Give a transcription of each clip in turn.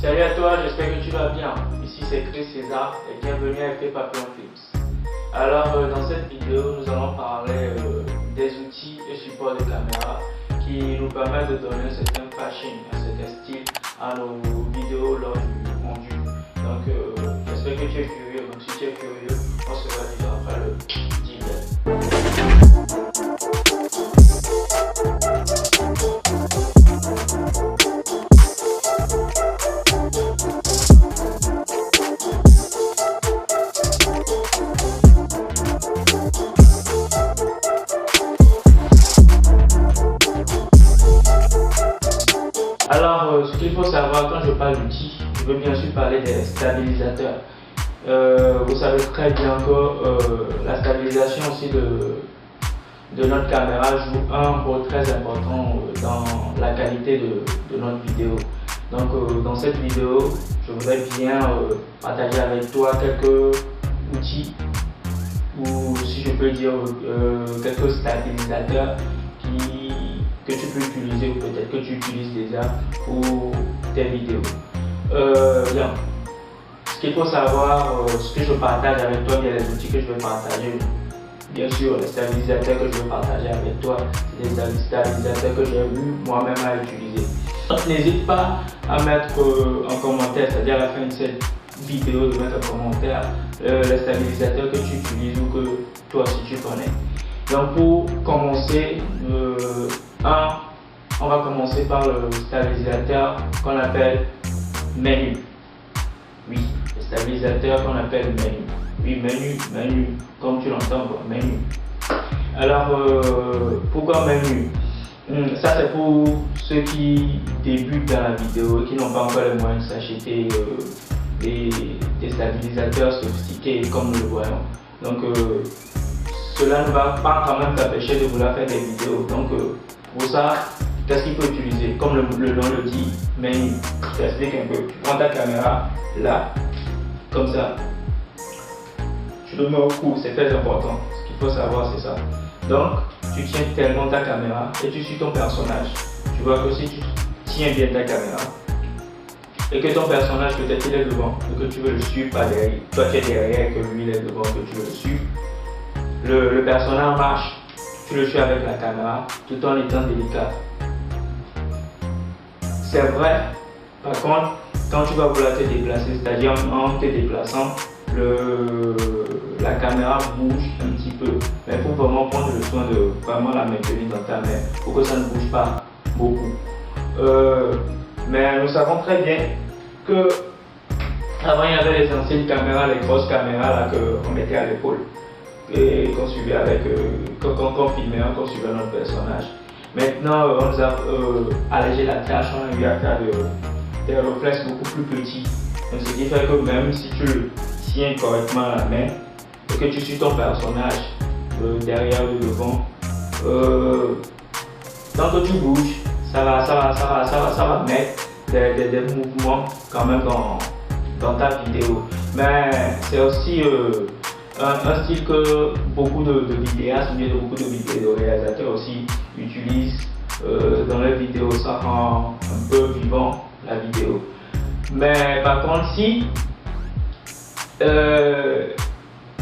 Salut à toi, j'espère que tu vas bien. Ici c'est Chris César et bienvenue à Effet Papillon Films. Alors dans cette vidéo, nous allons parler des outils et supports de caméra qui nous permettent de donner un certain flashing, un certain style à nos vidéos lors du rendu. Donc j'espère que tu es curieux. Donc si tu es curieux, on se voit déjà après le jingle. Alors, ce qu'il faut savoir quand je parle d'outils, je veux bien sûr parler des stabilisateurs. Vous savez très bien que la stabilisation aussi de notre caméra joue un rôle très important dans la qualité de notre vidéo. Donc, dans cette vidéo, je voudrais bien partager avec toi quelques outils, ou si je peux dire quelques stabilisateurs que tu peux utiliser ou peut-être que tu utilises déjà pour tes vidéos. Bien, ce qu'il faut savoir, ce que je partage avec toi, bien les outils que je vais partager, bien sûr les stabilisateurs que je vais partager avec toi, c'est des stabilisateurs que j'ai vu moi-même à utiliser. Donc n'hésite pas à mettre en commentaire, c'est-à-dire à la fin de cette vidéo, de mettre en commentaire les stabilisateurs que tu utilises ou que toi aussi tu connais. Donc pour commencer, on va commencer par le stabilisateur qu'on appelle menu. Oui, le stabilisateur qu'on appelle menu. Oui, menu, comme tu l'entends, menu. Alors, pourquoi menu? Ça c'est pour ceux qui débutent dans la vidéo, qui n'ont pas encore les moyens de s'acheter des stabilisateurs sophistiqués comme nous le voyons. Donc, cela ne va pas quand même t'empêcher de vouloir faire des vidéos. Donc, pour ça, qu'est-ce qu'il faut utiliser? Comme le nom le dit, menu. Je t'explique un peu. Tu prends ta caméra là, comme ça. Tu le mets au cou, c'est très important. Ce qu'il faut savoir, c'est ça. Donc, tu tiens tellement ta caméra et tu suis ton personnage. Tu vois que si tu tiens bien ta caméra et que ton personnage peut-être il est devant et que tu veux le suivre par derrière, toi tu es derrière et que lui il est devant, que tu veux le suivre, le personnage marche. Tu le suis avec la caméra tout en étant délicat. C'est vrai, par contre, quand tu vas vouloir te déplacer, c'est-à-dire en te déplaçant, la caméra bouge un petit peu. Mais il faut vraiment prendre le soin de vraiment la maintenir dans ta main pour que ça ne bouge pas beaucoup. Mais nous savons très bien que avant il y avait les anciennes caméras, les grosses caméras qu'on mettait à l'épaule et qu'on suivait avec, qu'on filmait, qu'on suivait notre personnage. Maintenant, on nous a allégé la tâche, on a eu à faire des réflexes beaucoup plus petits. Donc, ce qui fait que même si tu le tiens correctement à la main et que tu suis ton personnage derrière ou devant, tant que tu bouges, ça va mettre des mouvements quand même dans ta vidéo. Mais c'est aussi un style que beaucoup de vidéastes ou bien beaucoup de réalisateurs aussi utilisent dans leurs vidéos. Ça rend un peu vivant la vidéo. Mais par contre, si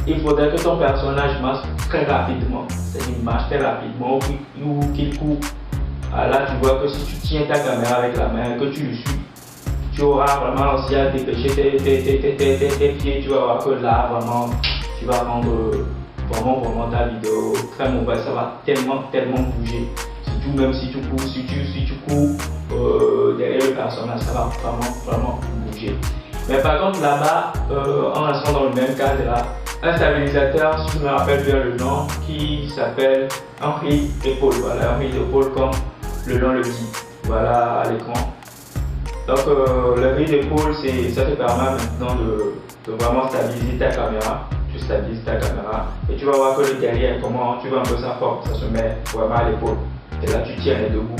il faudrait que ton personnage marche très rapidement, c'est-à-dire marche très rapidement ou qu'il court, là tu vois que si tu tiens ta caméra avec la main et que tu le suis, tu auras vraiment aussi à dépêcher tes pieds. Tu vas voir que là vraiment tu vas rendre vraiment ta vidéo très mauvaise. Ça va tellement bouger. Surtout même si tu cours, si tu cours derrière le personnage, ça va vraiment bouger. Mais par contre là-bas, en restant dans le même cadre là, un stabilisateur, si je me rappelle bien le nom, qui s'appelle un riz d'épaule. Voilà, un riz d'épaule comme le nom le dit. Voilà à l'écran. Donc le riz d'épaule, ça te permet maintenant de vraiment stabiliser ta caméra. Tu stabilises ta caméra et tu vas voir que le derrière, comment tu vois un peu sa forme, ça se met vraiment à l'épaule. Et là tu tiens les deux bouts.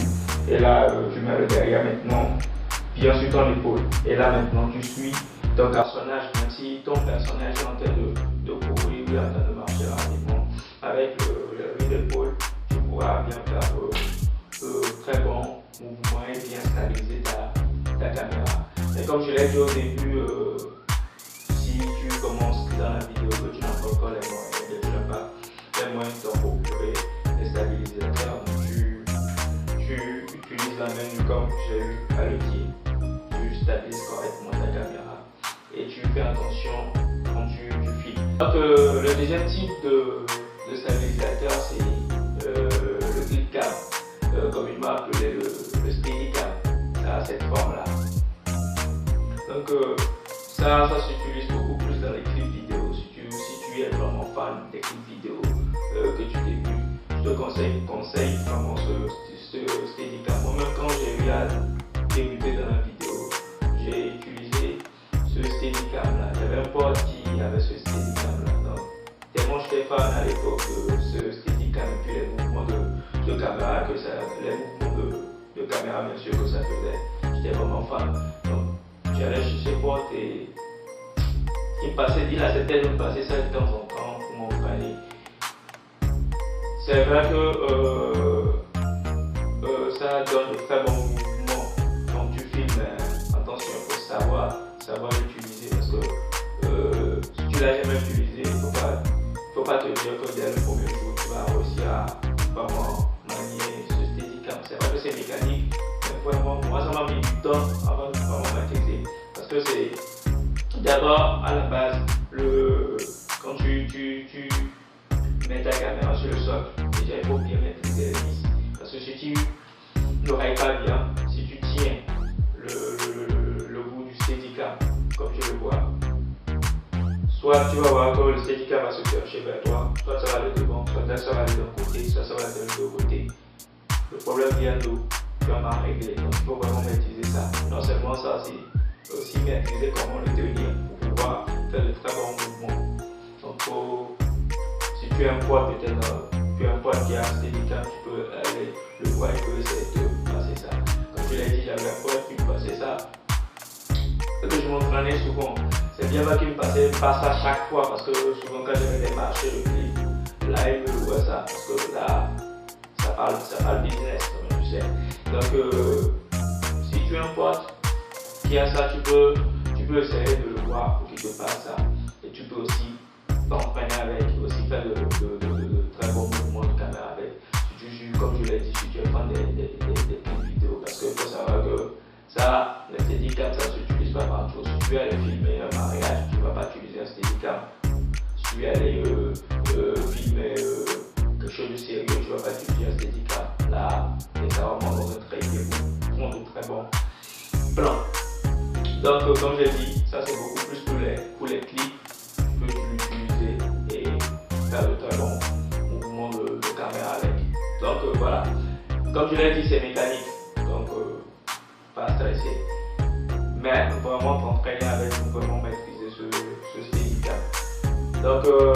Et là tu mets le derrière maintenant bien sur ton épaule. Et là maintenant tu suis ton personnage, même si ton personnage est en train de courir ou en train de marcher rapidement. Avec le riz d'épaule, tu pourras bien faire très bon mouvement et bien stabiliser ta caméra. Et comme je l'ai dit au début, si tu commences dans la vidéo que tu n'as pas encore les moyens, tu n'as pas les moyens de t'en procurer des stabilisateurs, tu utilises la main comme j'ai eu à le dire, tu stabilises correctement ta caméra et tu fais attention quand tu filmes. Donc le deuxième type de stabilisateur, c'est le clip cam, comme il m'a appelé le Steadicam. Ça a cette forme là. Donc ça s'utilise beaucoup plus dans les clips vidéo. Si tu es vraiment fan des clips vidéo que tu débutes, je te conseille vraiment ce Steadicam. Moi-même quand j'ai eu à débuter dans la vidéo, j'ai utilisé ce Steadicam là. J'avais un pote qui avait ce Steadicam là. Donc tellement j'étais fan à l'époque de ce Steadicam et puis les mouvements de caméra que ça, les mouvements de caméra bien sûr que ça faisait. J'étais vraiment fan. Donc j'allais chez ses potes et il acceptait de me passer ça de temps en temps pour m'entraîner. C'est vrai que ça donne de très bons mouvements quand tu filmes. Attention, il faut savoir l'utiliser parce que si tu l'as jamais utilisé, il ne faut pas te dire que dès le premier jour tu vas réussir à vraiment manier ce Steadicam. C'est vrai que c'est mécanique, mais vraiment moi ça m'a mis du temps avant de vraiment maîtriser parce que c'est d'abord à la base quand tu mets ta caméra sur le socle, déjà il faut bien maîtriser les vis parce que si tu n'oreilles pas bien, si tu tiens le bout du Steadicam comme je le vois, soit tu vas voir que le Steadicam va se chercher vers toi, soit ça va aller devant, soit ça va aller d'un côté, soit ça va aller de l'autre côté. Le problème vient d'où tu vas mal régler, donc il faut vraiment maîtriser ça. Non seulement ça, c'est aussi maîtriser comment le tenir pour pouvoir faire de très bons mouvements. Donc si tu as un poids peut-être, tu as un poids qui a un Steadicam, tu peux aller le voir, il peut essayer de passer ça. Comme je l'ai dit, j'avais un poids qui me passait ça. Ce que je m'entraînais souvent, c'est bien qu'il me passait pas ça chaque fois parce que souvent quand j'avais des marchés de clip, là il me louait ça parce que là ça parle business comme tu sais. Donc si tu as un pote qui a ça, tu peux essayer de le voir pour qu'il te passe ça. Et tu peux aussi t'entraîner avec, aussi faire de très bons mouvements de caméra avec. Comme je l'ai dit, si tu es fan des clips vidéo, parce qu'il faut savoir que ça, le Steadicam, ça ne s'utilise pas partout. Si tu veux aller filmer un mariage, tu ne vas pas utiliser un Steadicam. Si tu veux aller filmer quelque chose de sérieux, tu ne vas pas utiliser un Steadicam. Là, c'est vraiment dans un très bon plan. Donc, comme j'ai dit, ça c'est beaucoup plus pour les clips. Tu peux l'utiliser et faire de très bons mouvements de caméra avec. Donc voilà, comme je l'ai dit, c'est mécanique, donc pas stressé. Mais vraiment t'entraîner avec, vraiment maîtriser ce Steadicam. Donc le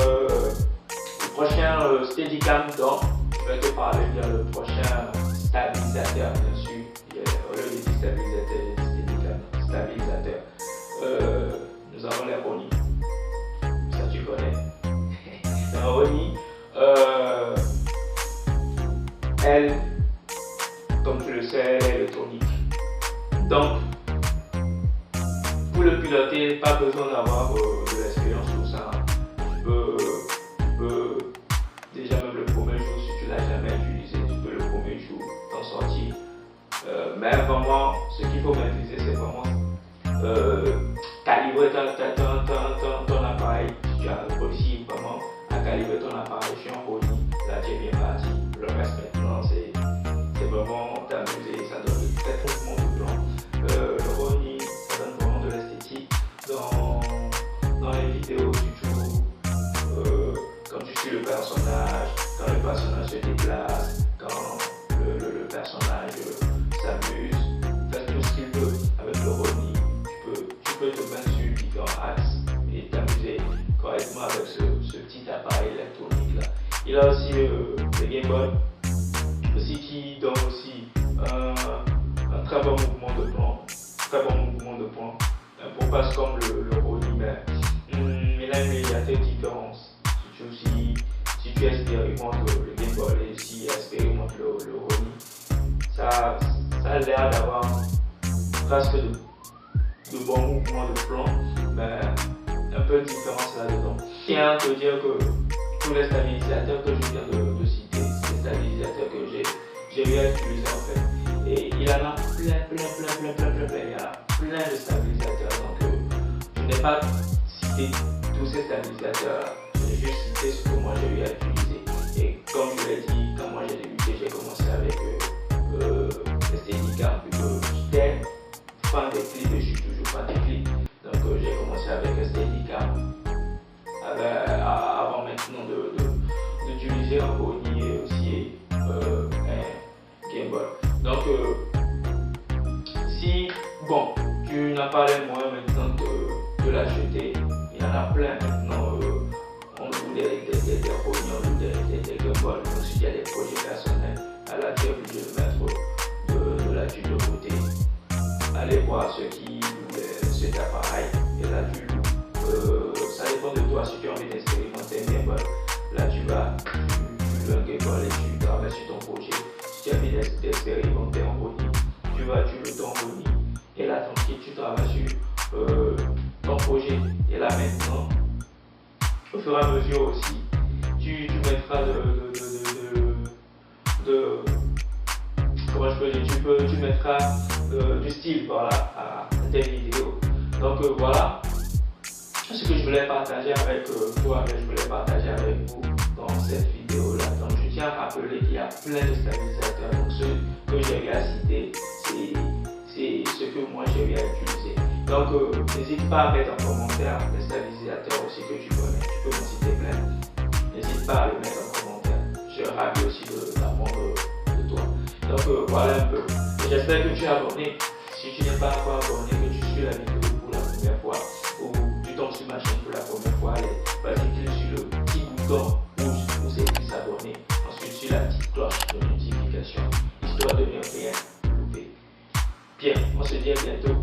prochain Steadicam, donc je vais te parler bien le prochain stabilisateur, bien sûr. Au lieu de stabilisateur, j'ai dit Steadicam, stabilisateur. Nous avons les Roni, ça tu connais. Les Roni, elle, comme tu le sais, elle est électronique. Donc, pour le piloter, pas besoin d'avoir de l'expérience sur ça. Tu peux déjà même le premier jour, si tu ne l'as jamais utilisé, tu peux le premier jour t'en sortir. Mais vraiment, ce qu'il faut maîtriser, c'est vraiment calibrer ton appareil. Si tu as réussi vraiment à calibrer ton appareil sur un Roni, là tu es bien parti. Le reste maintenant, c'est vraiment t'amuser, ça donne de très bons mouvements de plan. Le Roni, ça donne vraiment de l'esthétique. Dans les vidéos, tu joues quand tu suis le personnage, quand le personnage se déplace, quand le personnage s'amuse, fait tout ce qu'il veut avec le Roni. Tu peux te mettre sur différents axes et t'amuser correctement avec ce petit appareil électronique là. Il a aussi le Game Boy, aussi qui donne aussi un très bon mouvement de plan, un peu pas comme le Roni, mais il a une légèreté différence. Si tu expérimentes le Game Boy et si tu expérimentes le Roni, ça a l'air d'avoir presque bons mouvements de plomb, mais un peu de différence là-dedans. Je tiens à te dire que tous les stabilisateurs que je viens de citer, c'est des stabilisateurs que j'ai eu à utiliser en fait. Et il y en a plein, il y en a plein de stabilisateurs. Donc je n'ai pas cité tous ces stabilisateurs, j'ai juste cité ce que moi j'ai eu à utiliser. Et comme je l'ai dit, quand moi j'ai débuté, j'ai commencé avec les Steadicam, j'étais fan des clips et je suis toujours fan des clips. Donc j'ai commencé avec les Steadicam avant maintenant d'utiliser un body et aussi un Game Boy. Donc si bon, tu n'as pas les moyens maintenant de l'acheter, il y en a plein maintenant. On loue des Rony, on loue des Game Boy. Donc s'il y a des projets personnels, à la tête de mettre de la thune de côté, allez voir ceux qui louent cet appareil et là tu loues. Ça dépend de toi si tu as envie d'expérimenter un Game Boy. Là tu loues un Game Boy et tu travailles sur ton projet. Si tu as envie d'expérimenter un Rony, tu loues ton Rony et là tranquille tu travailles sur ton projet. Et là maintenant, au fur et à mesure aussi, tu mettras comment je peux dire, tu mettras du style voilà, à tes vidéos. Donc voilà ce que je voulais partager avec toi, je voulais partager avec vous dans cette vidéo là. Donc je tiens à rappeler qu'il y a plein de stabilisateurs. Donc ceux que j'ai eu à citer, c'est ce que moi j'ai eu à utiliser. Donc n'hésite pas à mettre en commentaire les stabilisateurs aussi que tu connais. Tu peux m'en citer plein. N'hésite pas à le mettre en commentaire. Je suis ravi aussi d'apprendre de toi. Donc voilà un peu. J'espère que tu es abonné. Si tu n'es pas encore abonné, que tu suis la vidéo pour la première fois ou tu tombes sur ma chaîne pour la première fois, allez, vas-y, clique sur le petit bouton rouge pour s'abonner. Ensuite sur la petite cloche de notification, histoire de ne rien louper. Bien, on se dit à bientôt.